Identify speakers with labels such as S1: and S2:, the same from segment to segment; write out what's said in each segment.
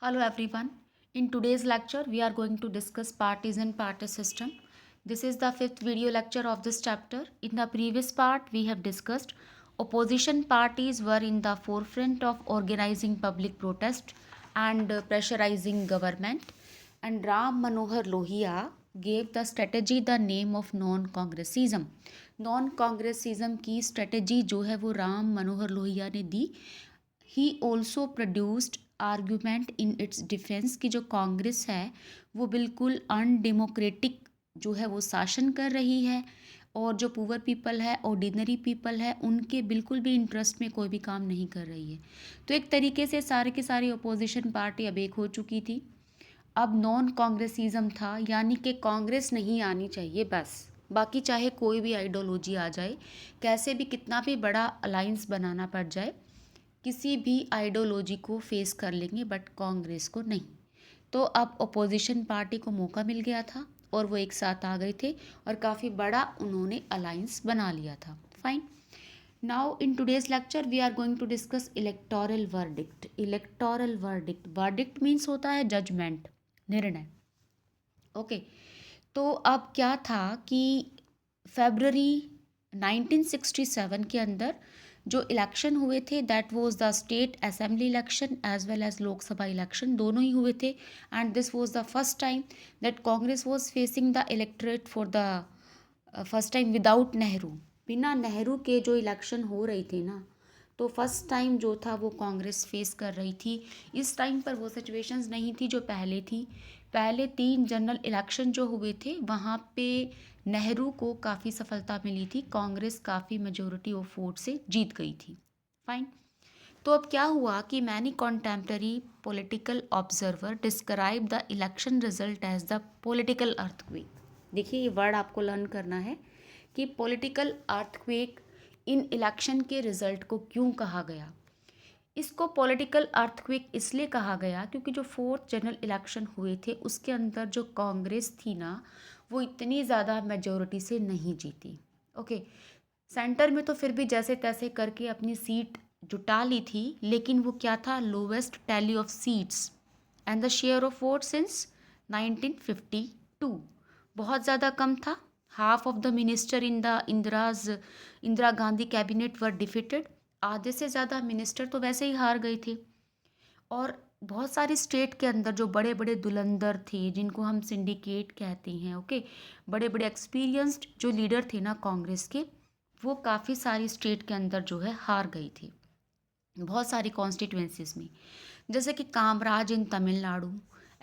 S1: Hello everyone. In today's lecture, we are going to discuss parties and party system. This is the fifth video lecture of this chapter. In the previous part, we have discussed opposition parties were in the forefront of organizing public protest and pressurizing government. And Ram Manohar Lohia gave the strategy the name of non-congressism. Non-congressism की strategy जो है वो राम मनोहर लोहिया ने दी. He also produced argument in its defence कि जो कांग्रेस है वो बिल्कुल अनडेमोक्रेटिक जो है वो शासन कर रही है और जो पुअर पीपल है ऑर्डिनरी पीपल है उनके बिल्कुल भी इंटरेस्ट में कोई भी काम नहीं कर रही है. तो एक तरीके से सारे की सारी अपोजिशन पार्टी अब एक हो चुकी थी. अब नॉन कांग्रेसिज्म था, यानी कि कांग्रेस नहीं आनी चाहिए बस, बाकी चाहे कोई भी आइडियोलॉजी आ जाए, कैसे भी कितना भी बड़ा अलाइंस बनाना पड़ जाए, किसी भी आइडियोलॉजी को फेस कर लेंगे बट कांग्रेस को नहीं. तो अब अपोजिशन पार्टी को मौका मिल गया था और वो एक साथ आ गए थे और काफ़ी बड़ा उन्होंने अलायंस बना लिया था. Fine. Now in today's lecture we are going to discuss electoral verdict. Electoral verdict, verdict means होता है जजमेंट, निर्णय. ओके. तो अब क्या था कि फरवरी 1967 के अंदर जो इलेक्शन हुए थे that was the state assembly election as well as Lok Sabha election, दोनों ही हुए थे. And this was the first time that Congress was facing the electorate for the first time without Nehru. बिना नेहरू के जो इलेक्शन हो रही थी ना, तो फर्स्ट टाइम जो था वो कांग्रेस फेस कर रही थी. इस टाइम पर वो सिचुएशंस नहीं थी जो पहले थी. पहले 3 जनरल इलेक्शन जो हुए थे वहाँ पे नेहरू को काफ़ी सफलता मिली थी, कांग्रेस काफ़ी मेजोरिटी ऑफ वोट से जीत गई थी. फाइन. तो अब क्या हुआ कि many contemporary political observer describe the election result as the political earthquake. देखिए ये वर्ड आपको लर्न करना है कि पॉलिटिकल अर्थक्वेक इन इलेक्शन के रिजल्ट को क्यों कहा गया. इसको पॉलिटिकल अर्थक्वेक इसलिए कहा गया क्योंकि जो 4th जनरल इलेक्शन हुए थे उसके अंदर जो कांग्रेस थी ना वो इतनी ज़्यादा मेजोरिटी से नहीं जीती. ओके. सेंटर में तो फिर भी जैसे तैसे करके अपनी सीट जुटा ली थी, लेकिन वो क्या था, lowest tally of seats and the share of vote since 1952. बहुत ज़्यादा कम था. Half of the minister in the Indira Gandhi cabinet were defeated. आधे से ज़्यादा मिनिस्टर तो वैसे ही हार गए थे. और बहुत सारी स्टेट के अंदर जो बड़े बड़े दुलंदर थे जिनको हम सिंडिकेट कहते हैं, ओके, बड़े बड़े एक्सपीरियंस्ड जो लीडर थे ना कांग्रेस के, वो काफ़ी सारी स्टेट के अंदर जो है हार गई थी, बहुत सारी कॉन्स्टिट्यूएंसीज में. जैसे कि कामराज इन तमिलनाडु,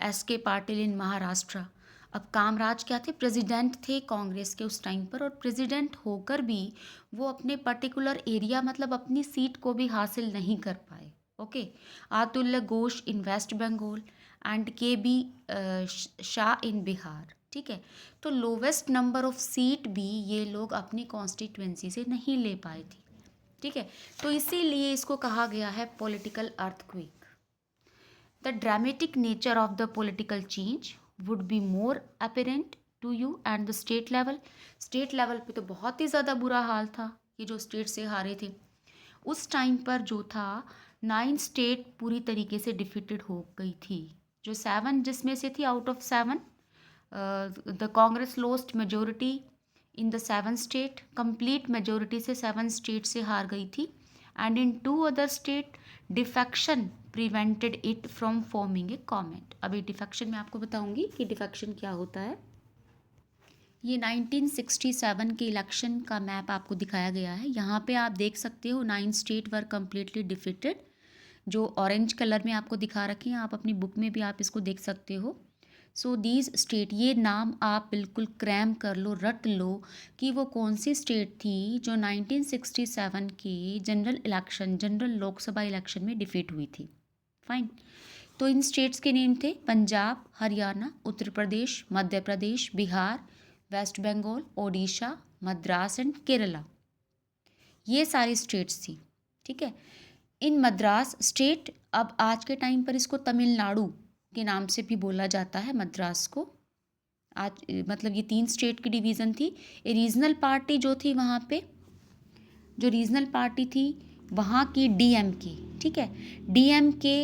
S1: एस के पाटिल इन महाराष्ट्र. अब कामराज क्या थे, प्रेसिडेंट थे कांग्रेस के उस टाइम पर, और प्रेसिडेंट होकर भी वो अपने पर्टिकुलर एरिया मतलब अपनी सीट को भी हासिल नहीं कर पाए. Okay. Atulya Ghosh in West Bengal and K B Shah in Bihar. ठीक है. तो लोवेस्ट नंबर ऑफ सीट भी ये लोग अपनी कॉन्स्टिट्यूएंसी से नहीं ले पाए थे. ठीक है. तो इसीलिए इसको कहा गया है political earthquake. The dramatic nature of the political change would be more apparent to you and the state level. State level पे तो बहुत ही ज़्यादा बुरा हाल था, ये जो स्टेट से हारे थे उस टाइम पर जो था 9 स्टेट पूरी तरीके से डिफीटेड हो गई थी. जो 7 जिसमें से थी out of 7 the Congress lost majority in the 7 state, complete majority से 7 स्टेट से हार गई थी. And in 2 other state defection prevented it from forming a government. अभी डिफेक्शन में आपको बताऊंगी कि डिफेक्शन क्या होता है. ये 1967 के इलेक्शन का मैप आपको दिखाया गया है. यहाँ पे आप देख सकते हो 9 स्टेट वर कम्प्लीटली डिफीटेड. जो ऑरेंज कलर में आपको दिखा रखे हैं, आप अपनी बुक में भी आप इसको देख सकते हो. सो दीज स्टेट, ये नाम आप बिल्कुल क्रैम कर लो, रट लो कि वो कौन सी स्टेट थी जो 1967 के जनरल लोकसभा इलेक्शन में डिफीट हुई थी. फाइन. तो इन स्टेट्स के नेम थे पंजाब, हरियाणा, उत्तर प्रदेश, मध्य प्रदेश, बिहार, वेस्ट बंगाल, ओडिशा, मद्रास एंड केरला. ये सारी स्टेट्स थी. ठीक है. इन मद्रास स्टेट, अब आज के टाइम पर इसको तमिलनाडु के नाम से भी बोला जाता है, मद्रास को. आज मतलब ये 3 स्टेट की डिवीज़न थी. ये रीजनल पार्टी जो थी वहाँ पे, जो रीजनल पार्टी थी वहाँ की डीएमके. ठीक है. डीएमके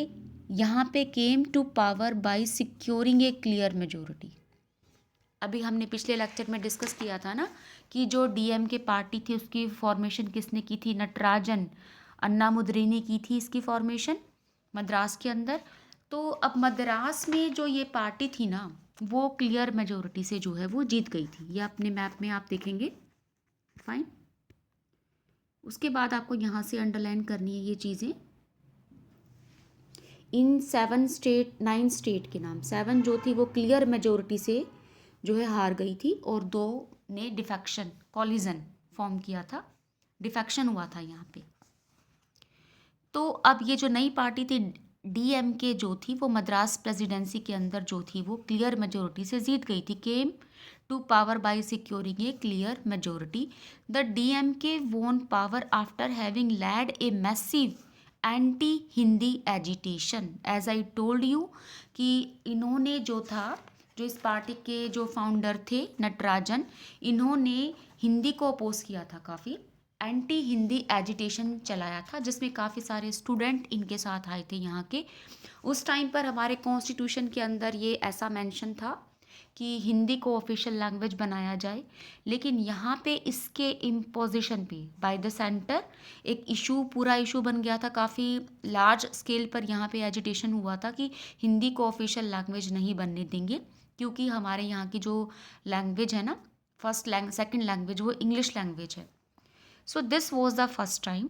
S1: यहाँ पे came to power by securing a clear majority. अभी हमने पिछले लेक्चर में डिस्कस किया था ना कि जो डीएमके पार्टी थी उसकी फॉर्मेशन किसने की थी, नटराजन अन्नामुद्रे ने की थी इसकी फॉर्मेशन मद्रास के अंदर। तो अब मद्रास में जो ये पार्टी थी ना वो क्लियर मेजोरिटी से जो है वो जीत गई थी। ये अपने मैप में आप देखेंगे, फाइन। उसके बाद आपको यहाँ से अंडरलाइन करनी है ये चीज़ें। इन 9 स्टेट के नाम, 7 जो थी वो क्लियर मेजोरिटी से जो है हार गई थी और 2 ने डिफेक्शन कॉलिजन फॉर्म किया था, डिफेक्शन हुआ था यहाँ पे। तो अब ये जो नई पार्टी थी डीएमके जो थी वो मद्रास प्रेसिडेंसी के अंदर जो थी वो क्लियर मेजोरिटी से जीत गई थी, came to power by securing a clear majority. The DMK won power after having led a massive anti Hindi agitation. As I told you कि इन्होंने जो था, जो इस पार्टी के जो फाउंडर थे नटराजन, इन्होंने हिंदी को अपोज किया था, काफ़ी एंटी हिंदी एजिटेशन चलाया था जिसमें काफ़ी सारे स्टूडेंट इनके साथ आए थे यहाँ के। उस टाइम पर हमारे कॉन्स्टिट्यूशन के अंदर ये ऐसा मेंशन था कि हिंदी को ऑफिशियल लैंग्वेज बनाया जाए, लेकिन यहाँ पे इसके इम्पोजिशन पे बाय द सेंटर एक इशू, पूरा इशू बन गया था, काफ़ी लार्ज स्केल पर यहाँ पे एजिटेशन हुआ था कि हिंदी को ऑफिशियल लैंग्वेज नहीं बनने देंगे, क्योंकि हमारे यहाँ की जो लैंग्वेज है ना, सेकेंड लैंग्वेज वो इंग्लिश लैंग्वेज है। So this was the first time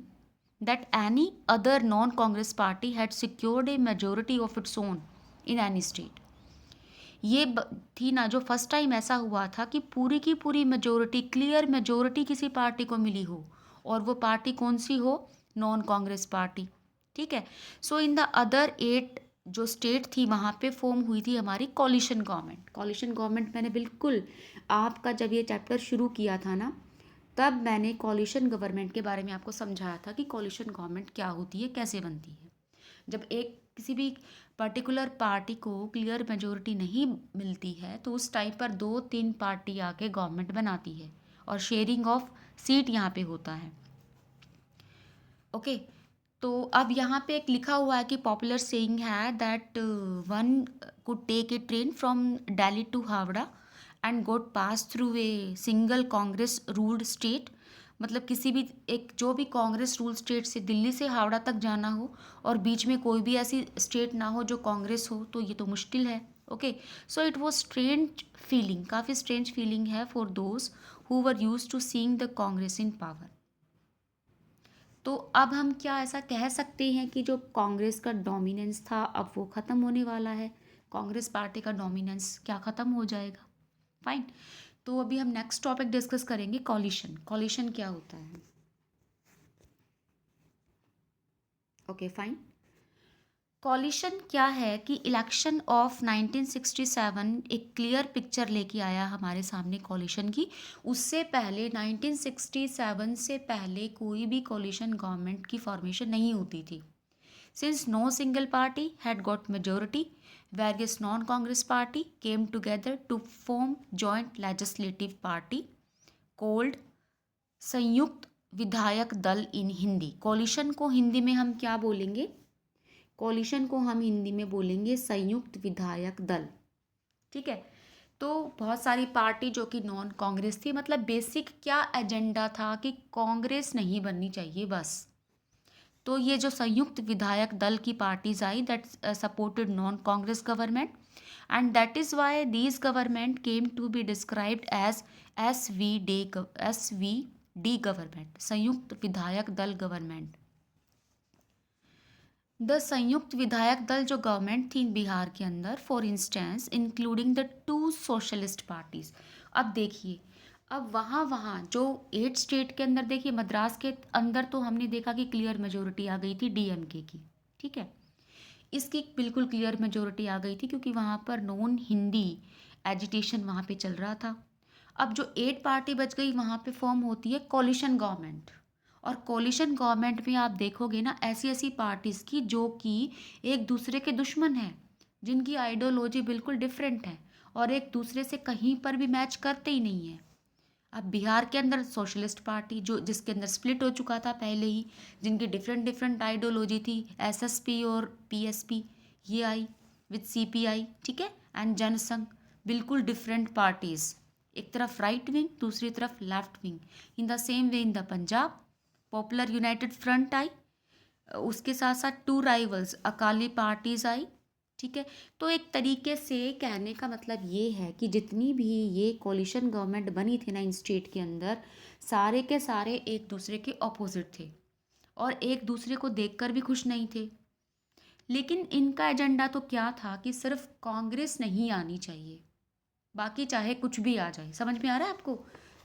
S1: that any other non-Congress party had secured a majority of its own in any state. ये थी ना जो फर्स्ट टाइम ऐसा हुआ था कि पूरी की पूरी मेजोरिटी, क्लियर मेजोरिटी किसी पार्टी को मिली हो, और वो पार्टी कौन सी हो, नॉन कांग्रेस पार्टी। ठीक है। सो इन द अदर 8 जो स्टेट थी वहाँ पे फॉर्म हुई थी हमारी कॉलिशन गवर्नमेंट। कॉलिशन गवर्नमेंट मैंने बिल्कुल आपका जब ये चैप्टर शुरू किया था ना तब मैंने कॉलिशन गवर्नमेंट के बारे में आपको समझाया था कि कॉलिशन गवर्नमेंट क्या होती है, कैसे बनती है। जब एक किसी भी पर्टिकुलर पार्टी को क्लियर मेजोरिटी नहीं मिलती है तो उस टाइम पर 2-3 पार्टी आके गवर्नमेंट बनाती है और शेयरिंग ऑफ सीट यहाँ पे होता है। ओके। तो अब यहाँ पे एक लिखा हुआ है कि पॉपुलर सेइंग है that one could take a train from Delhi to Howrah and got pass through a single Congress ruled state. मतलब किसी भी एक जो भी कांग्रेस रूल स्टेट से दिल्ली से हावड़ा तक जाना हो और बीच में कोई भी ऐसी स्टेट ना हो जो कांग्रेस हो, तो ये तो मुश्किल है। Okay. So it was strange feeling, काफ़ी स्ट्रेंज फीलिंग है for those who were use to seeing the Congress in power. तो अब हम क्या ऐसा कह सकते हैं कि जो कांग्रेस का डोमिनेंस था अब वो ख़त्म होने वाला है, कांग्रेस पार्टी का डोमिनेंस क्या ख़त्म हो जाएगा। फाइन। तो अभी हम नेक्स्ट टॉपिक डिस्कस करेंगे, कॉलिशन। कॉलिशन क्या होता है। Okay fine. कॉलिशन क्या है कि इलेक्शन ऑफ 1967 एक क्लियर पिक्चर लेके आया हमारे सामने कॉलिशन की। उससे पहले 1967 से पहले कोई भी कॉलिशन गवर्नमेंट की फॉर्मेशन नहीं होती थी। Since no single party had got majority, various non-Congress party came together to form joint legislative party called संयुक्त विधायक दल इन हिंदी। कॉलिशन को हिंदी में हम क्या बोलेंगे, कॉलिशन को हम हिंदी में बोलेंगे संयुक्त विधायक दल। ठीक है। तो बहुत सारी पार्टी जो कि नॉन कांग्रेस थी, मतलब बेसिक क्या एजेंडा था कि कांग्रेस नहीं बननी चाहिए बस। तो ये जो संयुक्त विधायक दल की पार्टीज आई that supported non Congress government and that is why these government came to be described as SVD government, Samyukta Vidhayak दल गवर्नमेंट। द संयुक्त विधायक दल जो गवर्नमेंट थी बिहार के अंदर, for instance including the 2 socialist parties. अब देखिए, अब वहाँ जो 8 स्टेट के अंदर देखिए, मद्रास के अंदर तो हमने देखा कि क्लियर मेजोरिटी आ गई थी डीएमके की। ठीक है। इसकी बिल्कुल क्लियर मेजोरिटी आ गई थी क्योंकि वहाँ पर नॉन हिंदी एजिटेशन वहाँ पे चल रहा था। अब जो 8 पार्टी बच गई वहाँ पे फॉर्म होती है कॉलिशन गवर्नमेंट। और कॉलिशन गवर्नमेंट में आप देखोगे ना ऐसी ऐसी पार्टीज़ की जो कि एक दूसरे के दुश्मन हैं, जिनकी आइडियोलॉजी बिल्कुल डिफरेंट है और एक दूसरे से कहीं पर भी मैच करते ही नहीं है। अब बिहार के अंदर सोशलिस्ट पार्टी जो जिसके अंदर स्प्लिट हो चुका था पहले ही, जिनकी डिफरेंट आइडियोलॉजी थी, एसएसपी और पीएसपी, ये आई विद CPI, ठीक है, एंड जनसंघ, बिल्कुल डिफरेंट पार्टीज, एक तरफ राइट विंग, दूसरी तरफ left wing. In the same way in the Punjab popular united front आई, उसके साथ साथ टू राइवल्स अकाली पार्टीज आई, ठीक है। तो एक तरीके से कहने का मतलब ये है कि जितनी भी ये कोलिशन गवर्नमेंट बनी थी ना इन स्टेट के अंदर, सारे के सारे एक दूसरे के ऑपोजिट थे और एक दूसरे को देखकर भी खुश नहीं थे। लेकिन इनका एजेंडा तो क्या था कि सिर्फ कांग्रेस नहीं आनी चाहिए, बाकी चाहे कुछ भी आ जाए। समझ में आ रहा है आपको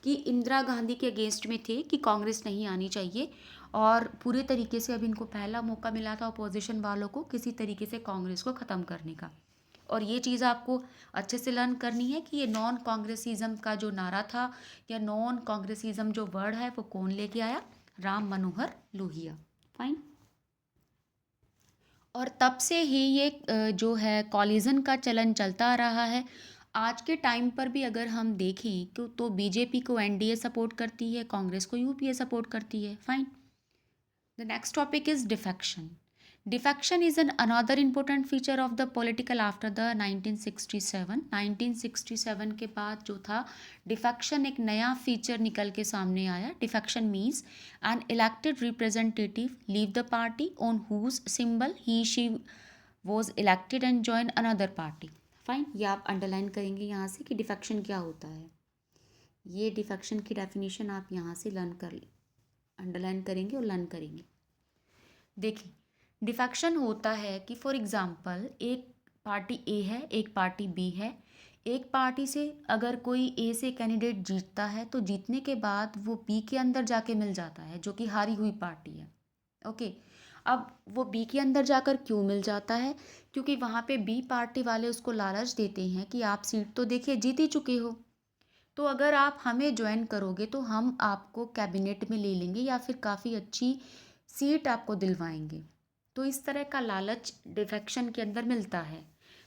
S1: कि इंदिरा गांधी के अगेंस्ट में थे कि कांग्रेस नहीं आनी चाहिए, और पूरे तरीके से अब इनको पहला मौका मिला था अपोजिशन वालों को किसी तरीके से कांग्रेस को ख़त्म करने का। और ये चीज़ आपको अच्छे से लर्न करनी है कि ये नॉन कांग्रेसिज्म का जो नारा था या नॉन कांग्रेसिज्म जो वर्ड है वो कौन लेके आया, राम मनोहर लोहिया। फाइन। और तब से ही ये जो है कॉलिजन का चलन चलता आ रहा है। आज के टाइम पर भी अगर हम देखें तो बीजेपी को एनडीए सपोर्ट करती है, कांग्रेस को यूपीए सपोर्ट करती है। Fine. The next topic is defection. Defection is another important feature of the political after the 1967. 1967 के बाद जो था defection एक नया फीचर निकल के सामने आया। Defection means an elected representative leave the party on whose symbol he/she was elected and join another party. Fine, ये आप अंडरलाइन करेंगे यहाँ से कि डिफेक्शन क्या होता है। ये डिफेक्शन की डेफिनेशन आप यहाँ से लर्न कर अंडरलाइन करेंगे और लर्न करेंगे। देखिए, डिफेक्शन होता है कि फॉर एग्जांपल एक पार्टी ए है, एक पार्टी बी है। एक पार्टी से अगर कोई ए से कैंडिडेट जीतता है तो जीतने के बाद वो बी के अंदर जाके मिल जाता है जो कि हारी हुई पार्टी है। ओके, अब वो बी के अंदर जाकर क्यों मिल जाता है? क्योंकि वहाँ पे बी पार्टी वाले उसको लालच देते हैं कि आप सीट तो देखिए जीत ही चुके हो, तो अगर आप हमें ज्वाइन करोगे तो हम आपको कैबिनेट में ले लेंगे या फिर काफ़ी अच्छी सीट आपको दिलवाएंगे। तो इस तरह का लालच डिफेक्शन के अंदर मिलता है।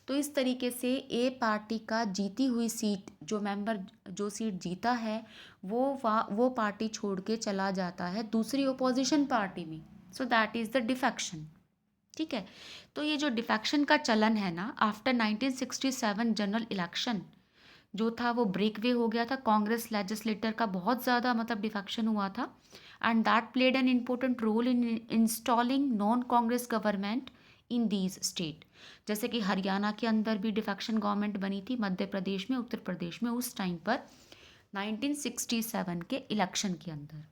S1: तो इस तरीके से ए पार्टी का जीती हुई सीट, जो मेंबर जो सीट जीता है वो पार्टी छोड़ के चला जाता है दूसरी ओपोजिशन पार्टी में। So that is the defection, ठीक है। तो ये जो डिफेक्शन का चलन है ना, आफ्टर 1967 जनरल इलेक्शन जो था वो ब्रेक वे हो गया था। कांग्रेस लेजिस्लेटर का बहुत ज़्यादा मतलब डिफेक्शन हुआ था, and that played an important role in installing non Congress government in these state. जैसे कि हरियाणा के अंदर भी डिफेक्शन गवर्नमेंट बनी थी, मध्य प्रदेश में, उत्तर प्रदेश में, उस टाइम पर 1967 के इलेक्शन के अंदर,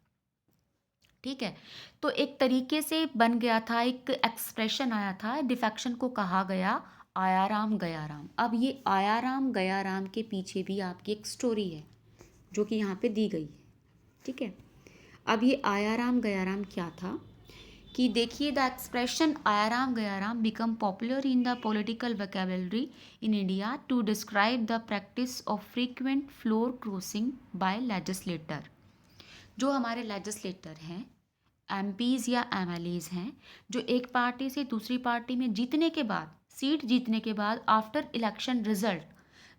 S1: ठीक है। तो एक तरीके से बन गया था, एक एक्सप्रेशन आया था, डिफेक्शन को कहा गया आया राम गया राम। अब ये आया राम गया राम के पीछे भी आपकी एक स्टोरी है जो कि यहाँ पे दी गई है, ठीक है। अब ये आया राम गया राम क्या था कि देखिए, द एक्सप्रेशन आया राम गया Ram become popular in the political vocabulary in India to describe the practice of frequent floor crossing by legislator. जो हमारे लेजिस्लेटर हैं, एमपीज़ या एमएलएज़ हैं, जो एक पार्टी से दूसरी पार्टी में जीतने के बाद, सीट जीतने के बाद आफ्टर इलेक्शन रिजल्ट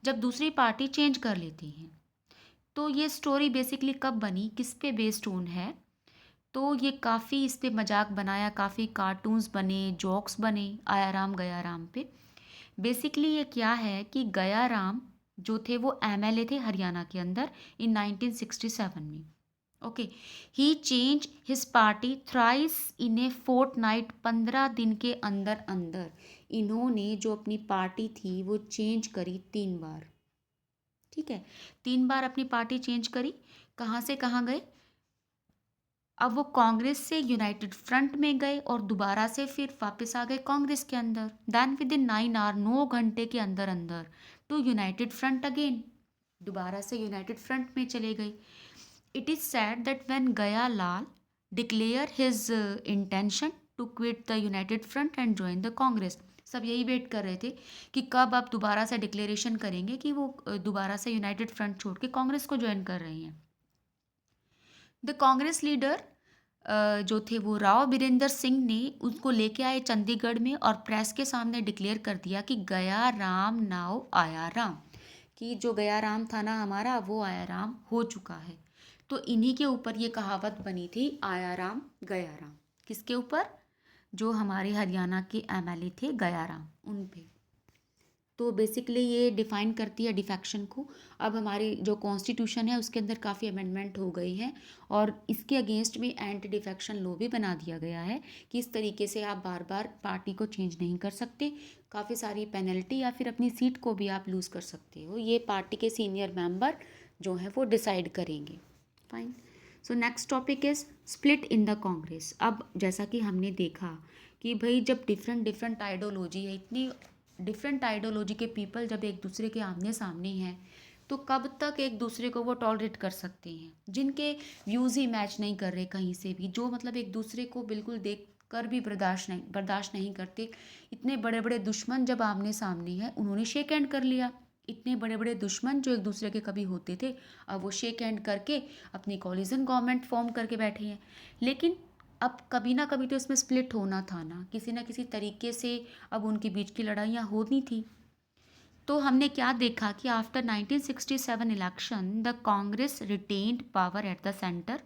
S1: जब दूसरी पार्टी चेंज कर लेती हैं, तो ये स्टोरी बेसिकली कब बनी, किस पे बेस्ड ऑन है? तो ये काफ़ी इस पे मजाक बनाया, काफ़ी कार्टून्स बने, जोक्स बने आया राम गया राम पे। बेसिकली ये क्या है कि गया राम जो थे वो एमएलए थे हरियाणा के अंदर इन 1967 में। Okay, he change his party thrice in a fortnight. 15 दिन के अंदर अंदर इन्होंने जो अपनी पार्टी थी वो चेंज करी 3 बार, ठीक है। 3 बार अपनी पार्टी चेंज करी। कहाँ से कहाँ गए? अब वो कांग्रेस से यूनाइटेड फ्रंट में गए और दोबारा से फिर वापस आ गए कांग्रेस के अंदर। देन विद इन 9 आवर, 9 घंटे के अंदर अंदर टू यूनाइटेड फ्रंट अगेन, दोबारा से यूनाइटेड फ्रंट में चले गए। It is said that when Gaya Lal declared his intention to quit the United Front and join the Congress, सब यही वेट कर रहे थे कि कब आप दोबारा से डिक्लेरेशन करेंगे कि वो दोबारा से यूनाइटेड फ्रंट छोड़ के कांग्रेस को ज्वाइन कर रहे हैं। द कांग्रेस लीडर जो थे वो राव बीरेंद्र सिंह ने उनको लेके आए चंडीगढ़ में और प्रेस के सामने डिक्लेयर कर दिया कि गया राम नाउ आया राम, कि जो गया राम था ना हमारा वो आया राम हो चुका है। तो इन्हीं के ऊपर ये कहावत बनी थी, आया राम गया राम। किसके ऊपर? जो हमारे हरियाणा के एमएलए थे गयाराम, उन पे। तो बेसिकली ये डिफ़ाइन करती है डिफेक्शन को। अब हमारी जो कॉन्स्टिट्यूशन है उसके अंदर काफ़ी अमेंडमेंट हो गई है और इसके अगेंस्ट में एंटी डिफेक्शन लॉ भी बना दिया गया है कि इस तरीके से आप बार बार पार्टी को चेंज नहीं कर सकते। काफ़ी सारी पेनल्टी या फिर अपनी सीट को भी आप लूज़ कर सकते हो, ये पार्टी के सीनियर मेंबर जो हैं वो डिसाइड करेंगे। Fine. So next topic is split in the Congress. अब जैसा कि हमने देखा कि भाई जब डिफरेंट डिफरेंट आइडियोलॉजी है, इतनी डिफरेंट आइडियोलॉजी के पीपल जब एक दूसरे के आमने सामने हैं तो कब तक एक दूसरे को वो टॉलरेट कर सकते हैं, जिनके व्यूज़ ही मैच नहीं कर रहे कहीं से भी, जो मतलब एक दूसरे को बिल्कुल देख कर भी बर्दाश्त नहीं करते। इतने बड़े बड़े दुश्मन जब आमने सामने हैं, उन्होंने शेक हैंड कर लिया। इतने बड़े बड़े दुश्मन जो एक दूसरे के कभी होते थे, अब वो शेक हैंड करके अपनी कॉलिजन गवर्नमेंट फॉर्म करके बैठे हैं। लेकिन अब कभी ना कभी तो इसमें स्प्लिट होना था ना किसी तरीके से। अब उनके बीच की लड़ाइयाँ होनी थी। तो हमने क्या देखा कि after 1967 election the Congress retained power at the centre,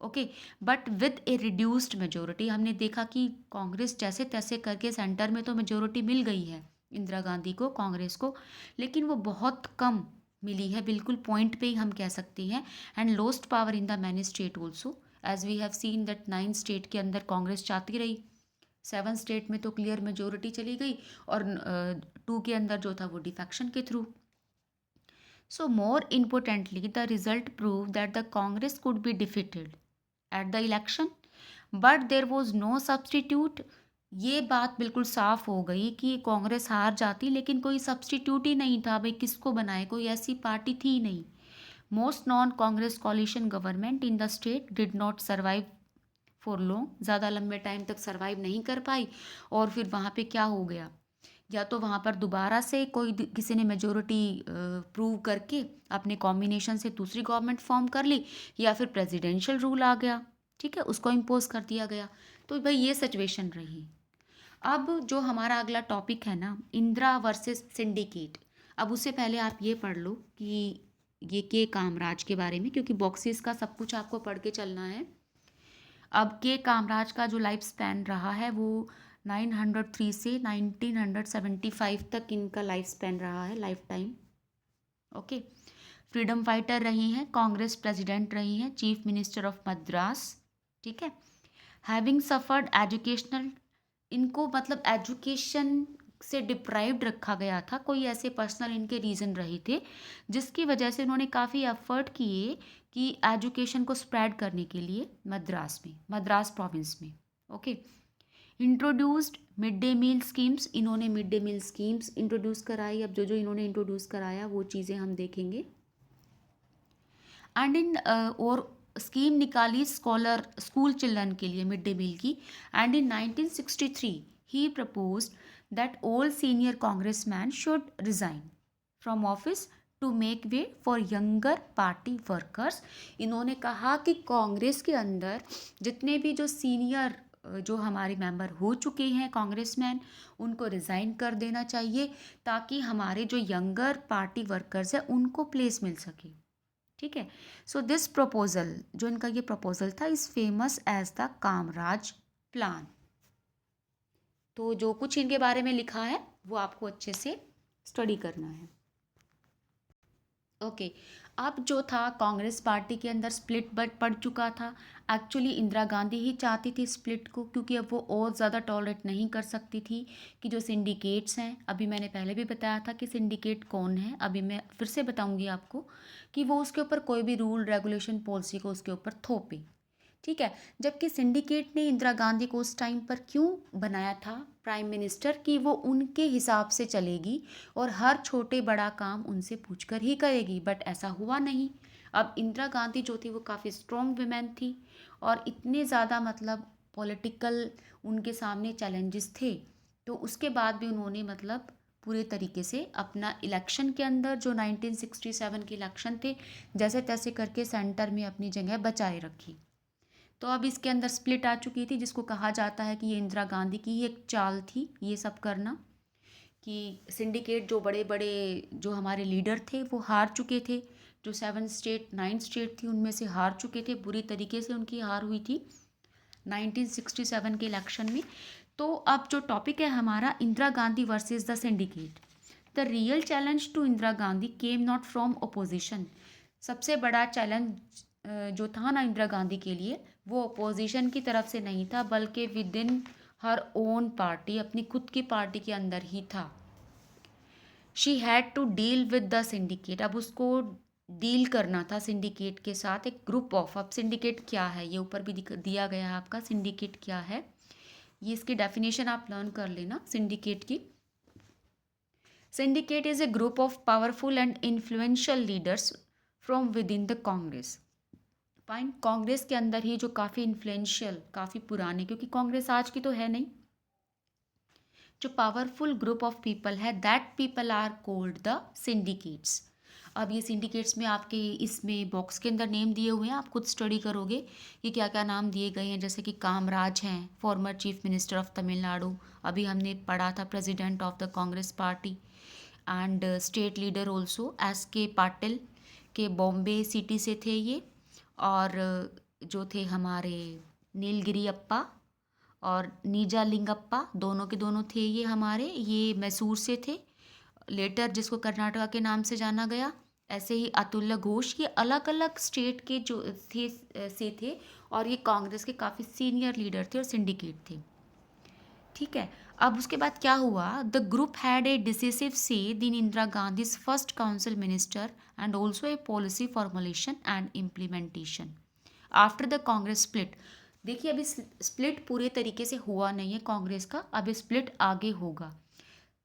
S1: okay, but with A reduced majority. हमने देखा कि कांग्रेस जैसे तैसे करके सेंटर में तो मेजोरिटी मिल गई है इंदिरा गांधी को, कांग्रेस को, लेकिन वो बहुत कम मिली है, बिल्कुल पॉइंट पे ही हम कह सकते हैं। And lost power in the many state also, as we have seen that 9 स्टेट के अंदर कांग्रेस चाहती रही, 7 स्टेट में तो क्लियर मेजोरिटी चली गई और 2 के अंदर जो था वो डिफेक्शन के थ्रू। So more importantly the result prove that the Congress could be defeated at the election but there was no substitute. ये बात बिल्कुल साफ हो गई कि कांग्रेस हार जाती लेकिन कोई सब्सटीट्यूट ही नहीं था, भाई किसको बनाए, कोई ऐसी पार्टी थी ही नहीं। Most non Congress coalition government in the state did not survive for long, ज़्यादा लंबे टाइम तक सर्वाइव नहीं कर पाई। और फिर वहाँ पे क्या हो गया, या तो वहाँ पर दोबारा से किसी ने मेजोरिटी प्रूव करके अपने कॉम्बिनेशन से दूसरी गवर्नमेंट फॉर्म कर ली, या फिर प्रेसिडेंशियल रूल आ गया, ठीक है, उसको इम्पोज कर दिया गया। तो भाई ये सिचुएशन रही। अब जो हमारा अगला टॉपिक है ना, इंदिरा वर्सेस सिंडिकेट। अब उससे पहले आप ये पढ़ लो कि ये के कामराज के बारे में, क्योंकि बॉक्सेस का सब कुछ आपको पढ़ के चलना है। अब के कामराज का जो लाइफ स्पैन रहा है वो 903 से 1975 तक इनका लाइफ स्पैन रहा है, life time. Okay. Freedom fighter रही हैं, कांग्रेस प्रेसिडेंट रही हैं, चीफ मिनिस्टर ऑफ मद्रास, ठीक है। हैविंग सफर्ड एजुकेशनल, इनको मतलब एजुकेशन से डिप्राइव्ड रखा गया था, कोई ऐसे पर्सनल इनके रीज़न रहे थे जिसकी वजह से उन्होंने काफ़ी एफर्ट किए कि एजुकेशन को स्प्रेड करने के लिए मद्रास प्रोविंस में। Okay. Introduced mid day meal schemes, इन्होंने mid day meal schemes introduce कराई। अब जो जो इन्होंने इंट्रोड्यूस कराया वो चीज़ें हम देखेंगे। एंड इन और स्कीम निकाली स्कूल चिल्ड्रन के लिए मिड डे मील की। And in 1963 he proposed that all senior Congressman should resign from office to make way for younger party workers. इन्होंने कहा कि कांग्रेस के अंदर जितने भी जो सीनियर जो हमारे मेंबर हो चुके हैं कांग्रेसमैन, उनको रिज़ाइन कर देना चाहिए ताकि हमारे जो यंगर पार्टी वर्कर्स हैं उनको प्लेस मिल सके, ठीक है। सो दिस प्रपोजल, जो इनका ये प्रपोजल था, is famous as the Kamaraj plan. तो जो कुछ इनके बारे में लिखा है वो आपको अच्छे से स्टडी करना है। ओके। अब जो था कांग्रेस पार्टी के अंदर स्प्लिट पड़ चुका था। एक्चुअली इंदिरा गांधी ही चाहती थी स्प्लिट को, क्योंकि अब वो और ज़्यादा टॉलरेट नहीं कर सकती थी कि जो सिंडिकेट्स हैं, अभी मैंने पहले भी बताया था कि सिंडिकेट कौन है, अभी मैं फिर से बताऊंगी आपको, कि वो उसके ऊपर कोई भी रूल रेगुलेशन पॉलिसी को उसके ऊपर थोपे, ठीक है। जबकि सिंडिकेट ने इंदिरा गांधी को उस टाइम पर क्यों बनाया था प्राइम मिनिस्टर, कि वो उनके हिसाब से चलेगी और हर छोटे बड़ा काम उनसे पूछकर ही करेगी, बट ऐसा हुआ नहीं। अब इंदिरा गांधी जो थी वो काफ़ी स्ट्रॉन्ग वुमेन थी और इतने ज़्यादा मतलब पॉलिटिकल उनके सामने चैलेंजेस थे, तो उसके बाद भी उन्होंने मतलब पूरे तरीके से अपना इलेक्शन के अंदर जो 1967 के इलेक्शन थे जैसे तैसे करके सेंटर में अपनी जगह बचाए रखी। तो अब इसके अंदर स्प्लिट आ चुकी थी, जिसको कहा जाता है कि ये इंदिरा गांधी की ही एक चाल थी ये सब करना, कि सिंडिकेट जो बड़े बड़े जो हमारे लीडर थे वो हार चुके थे, जो 9 स्टेट थी उनमें से हार चुके थे, बुरी तरीके से उनकी हार हुई थी 1967 के इलेक्शन में। तो अब जो टॉपिक है हमारा Indira Gandhi versus the syndicate. The real challenge to Indira Gandhi came not from opposition. सबसे बड़ा चैलेंज जो था ना इंदिरा गांधी के लिए, वो अपोजिशन की तरफ से नहीं था, बल्कि within her own party, अपनी खुद की पार्टी के अंदर ही था। She had to deal with the syndicate. अब उसको डील करना था सिंडिकेट के साथ, एक ग्रुप ऑफ। अब सिंडिकेट क्या है ये ऊपर भी दिया गया है आपका, सिंडिकेट क्या है ये, इसकी डेफिनेशन आप लर्न कर लेना सिंडिकेट की। Syndicate is a group of powerful and influential leaders from with in the Congress. Fine, Congress के अंदर ही जो काफ़ी इन्फ्लुएंशियल, काफ़ी पुराने, क्योंकि कांग्रेस आज की तो है नहीं, जो पावरफुल ग्रुप ऑफ पीपल है, that people are called the syndicates. अब ये सिंडिकेट्स में आपके इसमें बॉक्स के अंदर नेम दिए हुए हैं, आप खुद स्टडी करोगे कि क्या क्या नाम दिए गए हैं। जैसे कि कामराज हैं, former chief minister of Tamil Nadu, अभी हमने पढ़ा था president of the Congress party, and state leader also S के पाटिल के बॉम्बे सिटी से थे ये। और जो थे हमारे नीलगिरी अप्पा और नीजा लिंगप्पा, दोनों के दोनों थे ये हमारे, ये मैसूर से थे, लेटर जिसको कर्नाटका के नाम से जाना गया। ऐसे ही अतुल्य घोष, ये अलग अलग स्टेट के जो थे से थे, और ये कांग्रेस के काफ़ी सीनियर लीडर थे और सिंडिकेट थे। ठीक है, अब उसके बाद क्या हुआ, the group had a decisive say in Indira Gandhi's first council minister and also a policy formulation and implementation after the Congress split. देखिए अभी स्प्लिट पूरे तरीके से हुआ नहीं है कांग्रेस का, अभी स्प्लिट आगे होगा।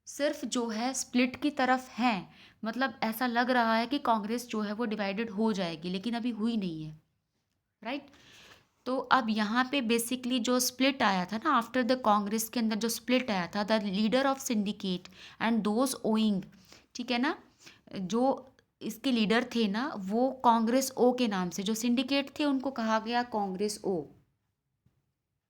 S1: सिर्फ जो है स्प्लिट की तरफ है, मतलब ऐसा लग रहा है कि कांग्रेस जो है वो डिवाइडेड हो जाएगी, लेकिन अभी हुई नहीं है, राइट। तो अब यहाँ पे बेसिकली जो स्प्लिट आया था ना आफ्टर द कांग्रेस के अंदर, जो स्प्लिट आया था, the leader of syndicate and those owing, ठीक है ना, जो इसके लीडर थे ना वो कांग्रेस ओ के नाम से, जो सिंडिकेट थे उनको कहा गया कांग्रेस ओ।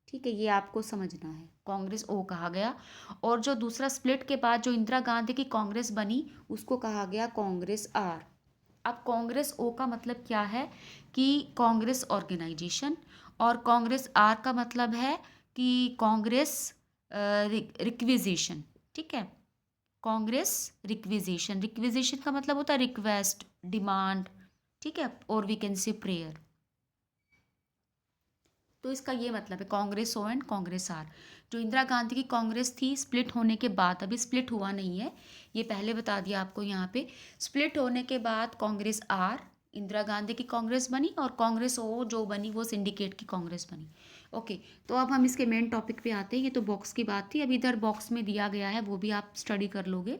S1: ठीक है, ये आपको समझना है, कांग्रेस ओ कहा गया। और जो दूसरा स्प्लिट के बाद जो इंदिरा गांधी की कांग्रेस बनी उसको कहा गया कांग्रेस आर। अब कांग्रेस ओ का मतलब क्या है कि कांग्रेस ऑर्गेनाइजेशन, और कांग्रेस आर का मतलब है कि कांग्रेस रिक्विजिशन। ठीक है, कांग्रेस रिक्विजिशन, रिक्विजिशन का मतलब होता है रिक्वेस्ट, डिमांड, ठीक है, और वी कैन से प्रेयर। तो इसका ये मतलब है Congress O and Congress R. जो इंदिरा गांधी की कांग्रेस थी स्प्लिट होने के बाद, अभी स्प्लिट हुआ नहीं है, ये पहले बता दिया आपको यहाँ पे, स्प्लिट होने के बाद कांग्रेस आर इंदिरा गांधी की कांग्रेस बनी, और कांग्रेस ओ जो बनी वो सिंडिकेट की कांग्रेस बनी। ओके, तो अब हम इसके मेन टॉपिक पे आते हैं। ये तो बॉक्स की बात थी, अभी इधर बॉक्स में दिया गया है वो भी आप स्टडी कर लोगे।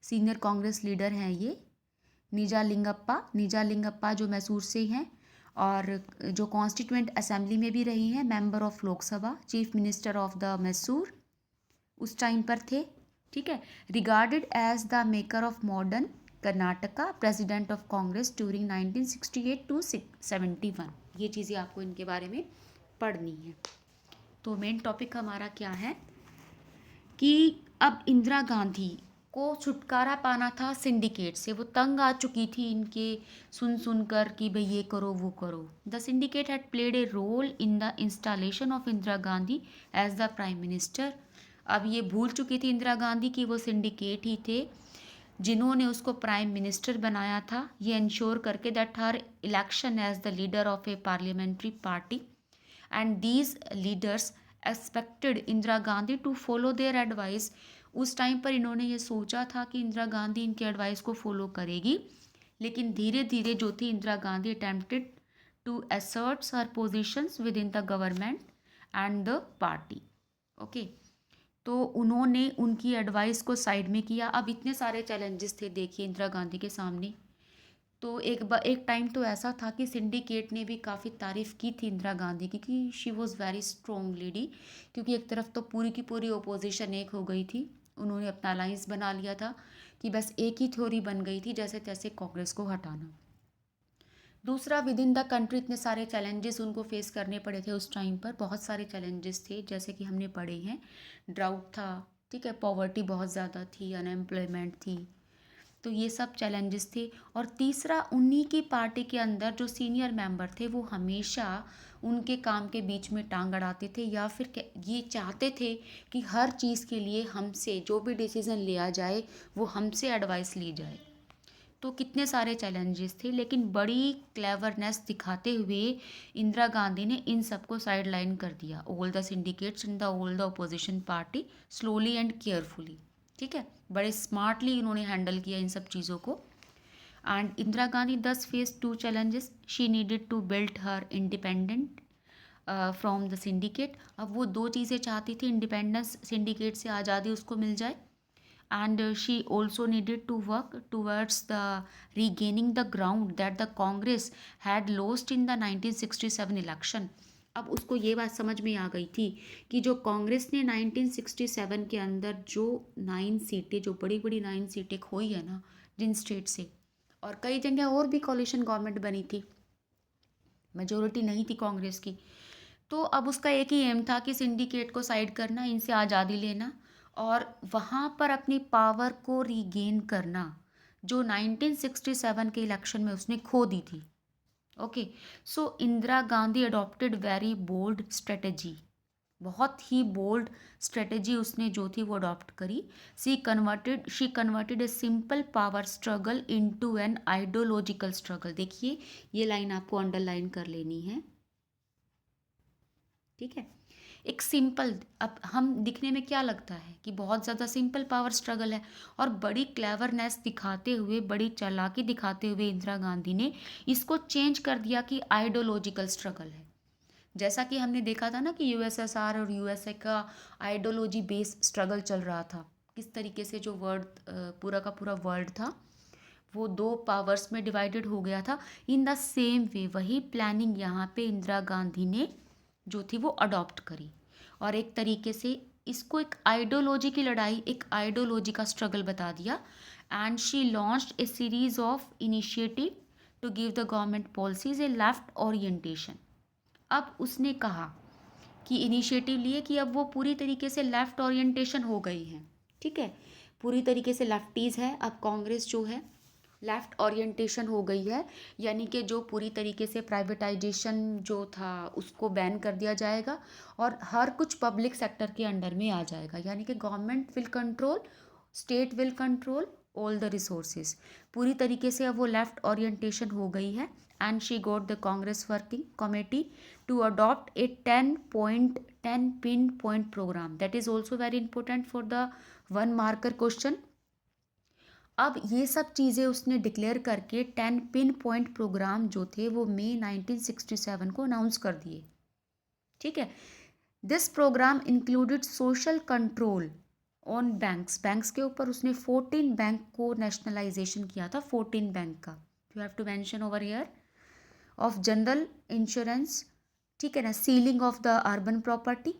S1: सीनियर कांग्रेस लीडर हैं ये निजा लिंगप्पा, निजा लिंगप्पा जो मैसूर से हैं, और जो कॉन्स्टिट्यूएंट असेंबली में भी रही हैं, member of Lok Sabha, chief minister of the Mysore उस टाइम पर थे। ठीक है, regarded as the maker of modern Karnataka, president of Congress during 1968 to 71। ये चीज़ें आपको इनके बारे में पढ़नी है। तो मेन टॉपिक हमारा क्या है कि अब इंदिरा गांधी को छुटकारा पाना था सिंडिकेट से, वो तंग आ चुकी थी इनके सुन कर कि भाई ये करो वो करो। The syndicate had played a role in the installation of Indira Gandhi as the prime minister. अब ये भूल चुकी थी इंदिरा गांधी कि वो सिंडिकेट ही थे जिन्होंने उसको प्राइम मिनिस्टर बनाया था, ये इंश्योर करके that her election as the leader of a parliamentary party, and these leaders expected Indira Gandhi to follow their advice. उस टाइम पर इन्होंने ये सोचा था कि इंदिरा गांधी इनके एडवाइस को फॉलो करेगी, लेकिन धीरे धीरे जो थी Indira Gandhi attempted to asserts her positions within the government and the party. Okay, तो उन्होंने उनकी एडवाइस को साइड में किया। अब इतने सारे चैलेंजेस थे देखिए इंदिरा गांधी के सामने। तो एक टाइम तो ऐसा था कि सिंडिकेट ने भी काफ़ी तारीफ़ की थी इंदिरा गांधी की कि she was very strong lady, क्योंकि एक तरफ तो पूरी की पूरी ओपोजिशन एक हो गई थी, उन्होंने अपना अलाइंस बना लिया था कि बस एक ही थ्योरी बन गई थी, जैसे तैसे कांग्रेस को हटाना। दूसरा, विद इन द कंट्री इतने सारे चैलेंजेस उनको फेस करने पड़े थे उस टाइम पर, बहुत सारे चैलेंजेस थे जैसे कि हमने पढ़े हैं। ड्राउट था, ठीक है, पॉवर्टी बहुत ज़्यादा थी, अनएम्प्लॉयमेंट थी, तो ये सब चैलेंजेस थे। और तीसरा, उन्हीं की पार्टी के अंदर जो सीनियर मेंबर थे वो हमेशा उनके काम के बीच में टांग अड़ाते थे, या फिर ये चाहते थे कि हर चीज़ के लिए हमसे जो भी डिसीज़न लिया जाए वो हमसे एडवाइस ली जाए। तो कितने सारे चैलेंजेस थे, लेकिन बड़ी क्लेवरनेस दिखाते हुए इंदिरा गांधी ने इन सबको साइड लाइन कर दिया। All the syndicates in the all the opposition party slowly and carefully. ठीक है, बड़े स्मार्टली इन्होंने हैंडल किया इन सब चीज़ों को। And Indira Gandhi thus face two challenges. She needed to build her independent from the syndicate. अब वो दो चीज़ें चाहती थी, इंडिपेंडेंस, सिंडिकेट से आज़ादी उसको मिल जाए, and she also needed to work towards the regaining the ground that the Congress had lost in the 1967 election। अब उसको ये बात समझ में आ गई थी कि जो कांग्रेस ने 1967 के अंदर जो 9 सीटें, जो बड़ी बड़ी 9 सीटें खोई है ना जिन स्टेट से, और कई जगह और भी कॉलिशन गवर्नमेंट बनी थी, मेजोरिटी नहीं थी कांग्रेस की, तो अब उसका एक ही एम था कि सिंडिकेट को साइड करना, इनसे आज़ादी लेना और वहाँ पर अपनी पावर को रीगेन करना जो 1967 के इलेक्शन में उसने खो दी थी। Okay, so Indira Gandhi adopted very bold strategy. बहुत ही बोल्ड स्ट्रेटजी उसने जो थी वो अडॉप्ट करी। She converted a simple power struggle into an ideological struggle. देखिए, ये लाइन आपको अंडरलाइन कर लेनी है। ठीक है, एक सिंपल, अब हम दिखने में क्या लगता है कि बहुत ज़्यादा सिंपल पावर स्ट्रगल है, और बड़ी क्लेवरनेस दिखाते हुए, बड़ी चालाकी दिखाते हुए इंदिरा गांधी ने इसको चेंज कर दिया कि आइडियोलॉजिकल स्ट्रगल है। जैसा कि हमने देखा था ना कि यूएसएसआर और यूएसए का आइडियोलॉजी बेस्ड स्ट्रगल चल रहा था, किस तरीके से जो वर्ल्ड, पूरा का पूरा वर्ल्ड था वो दो पावर्स में डिवाइडेड हो गया था। इन द सेम वे वही प्लानिंग यहाँ पे इंदिरा गांधी ने जो थी वो अडॉप्ट करी, और एक तरीके से इसको एक आइडियोलॉजी की लड़ाई, एक आइडियोलॉजी का स्ट्रगल बता दिया। And she launched a series of initiative to give the government policies a left orientation. अब उसने कहा कि इनिशिएटिव लिए कि अब वो पूरी तरीके से लेफ्ट ओरिएंटेशन हो गई हैं। ठीक है, पूरी तरीके से लेफ्टीज़ है अब कांग्रेस जो है, लेफ्ट ओरिएंटेशन हो गई है, यानी कि जो पूरी तरीके से प्राइवेटाइजेशन जो था उसको बैन कर दिया जाएगा और हर कुछ पब्लिक सेक्टर के अंडर में आ जाएगा, यानी कि government will control, state will control all the resources. पूरी तरीके से अब वो लेफ्ट ओरिएंटेशन हो गई है। And she got the Congress working committee to adopt a 10 pin point programme. That is also very important for the 1 marker question. अब ये सब चीज़ें उसने डिक्लेयर करके 10 पिन पॉइंट प्रोग्राम जो थे वो मई 1967 को अनाउंस कर दिए। ठीक है, this programme included social control on banks. Banks के ऊपर उसने 14 बैंक को नेशनलाइजेशन किया था, 14 बैंक का, you have to mention over here, of general insurance. ठीक है ना, ceiling of the urban property.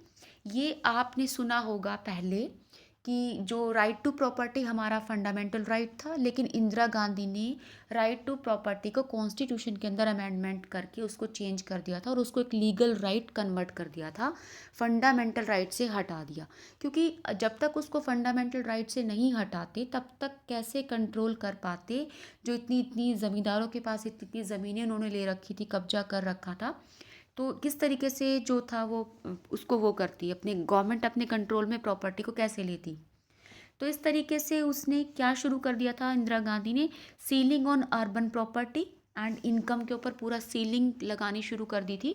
S1: ये आपने सुना होगा पहले कि जो राइट टू प्रॉपर्टी हमारा फंडामेंटल राइट था, लेकिन इंदिरा गांधी ने राइट टू प्रॉपर्टी को कॉन्स्टिट्यूशन के अंदर अमेंडमेंट करके उसको चेंज कर दिया था और उसको एक लीगल राइट कन्वर्ट कर दिया था, फंडामेंटल राइट से हटा दिया। क्योंकि जब तक उसको फंडामेंटल राइट से नहीं हटाते तब तक कैसे कंट्रोल कर पाते, जो इतनी इतनी ज़मींदारों के पास इतनी इतनी ज़मीनें उन्होंने ले रखी थी, कब्जा कर रखा था, तो किस तरीके से जो था वो उसको वो करती, अपने गवर्नमेंट अपने कंट्रोल में प्रॉपर्टी को कैसे लेती। तो इस तरीके से उसने क्या शुरू कर दिया था इंदिरा गांधी ने, ceiling on urban property and income के ऊपर पूरा सीलिंग लगानी शुरू कर दी थी।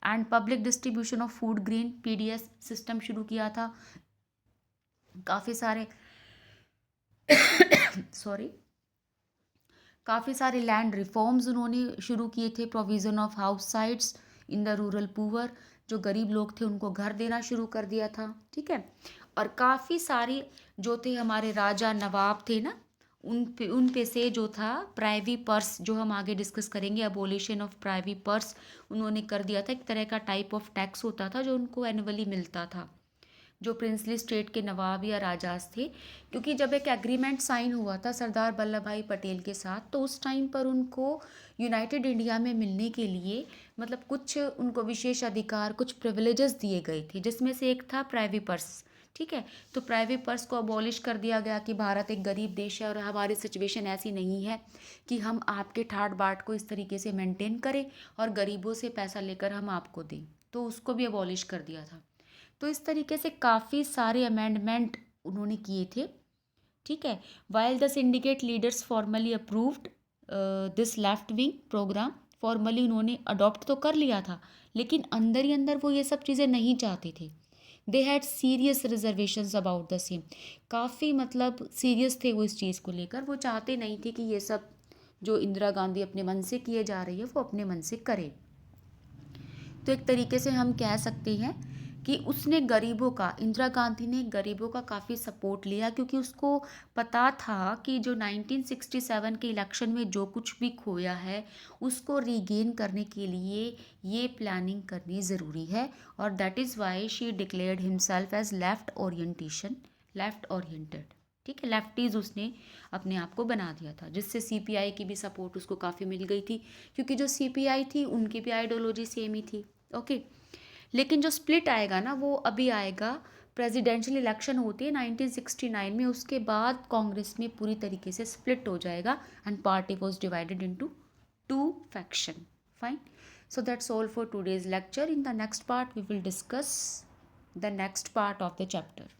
S1: And public distribution of food grain, PDS system शुरू किया था। काफ़ी सारे सॉरी काफ़ी सारे लैंड रिफॉर्म्स उन्होंने शुरू किए थे। Provision of house sites in the rural poor, जो गरीब लोग थे उनको घर देना शुरू कर दिया था। ठीक है, और काफ़ी सारे जो थे हमारे राजा नवाब थे ना, उन पे से जो था प्राइवी पर्स, जो हम आगे डिस्कस करेंगे, अबोलिशन ऑफ प्राइवी पर्स उन्होंने कर दिया था। एक तरह का टाइप ऑफ टैक्स होता था जो उनको एनुअली मिलता था, जो प्रिंसली स्टेट के नवाब या राजास थे। क्योंकि जब एक एग्रीमेंट साइन हुआ था सरदार वल्लभ भाई पटेल के साथ, तो उस टाइम पर उनको यूनाइटेड इंडिया में मिलने के लिए मतलब कुछ उनको विशेष अधिकार, कुछ प्रिविलेजेस दिए गए थे, जिसमें से एक था प्राइवी पर्स, ठीक है। तो प्राइवेट पर्स को अबॉलिश कर दिया गया कि भारत एक गरीब देश है और हमारी सिचुएशन ऐसी नहीं है कि हम आपके ठाट बाट को इस तरीके से मेंटेन करें और गरीबों से पैसा लेकर हम आपको दें, तो उसको भी अबॉलिश कर दिया था। तो इस तरीके से काफ़ी सारे अमेंडमेंट उन्होंने किए थे, ठीक है। While the syndicate leaders formally approved this left wing programme, formally उन्होंने अडॉप्ट तो कर लिया था, लेकिन अंदर ही अंदर वो ये सब चीज़ें नहीं चाहते थे। They had serious reservations about the same, काफ़ी मतलब सीरियस थे वो इस चीज़ को लेकर। वो चाहते नहीं थे कि ये सब जो इंदिरा गांधी अपने मन से किए जा रही है वो अपने मन से करे। तो एक तरीके से हम कह सकते हैं कि उसने गरीबों का, इंदिरा गांधी ने गरीबों का काफ़ी सपोर्ट लिया, क्योंकि उसको पता था कि जो 1967 के इलेक्शन में जो कुछ भी खोया है उसको रीगेन करने के लिए ये प्लानिंग करनी ज़रूरी है। और that is why she declared himself as left oriented, ठीक है। लेफ्टीज उसने अपने आप को बना दिया था, जिससे सीपीआई की भी सपोर्ट उसको काफ़ी मिल गई थी, क्योंकि जो सीपीआई थी उनकी भी आइडियोलॉजी सेम ही थी, ओके। लेकिन जो स्प्लिट आएगा ना वो अभी आएगा, प्रेसिडेंशियल इलेक्शन होती है 1969 में, उसके बाद कांग्रेस में पूरी तरीके से स्प्लिट हो जाएगा and party was divided into 2 faction, fine. So that's all for today's lecture. In the next part we will discuss the next part of the chapter.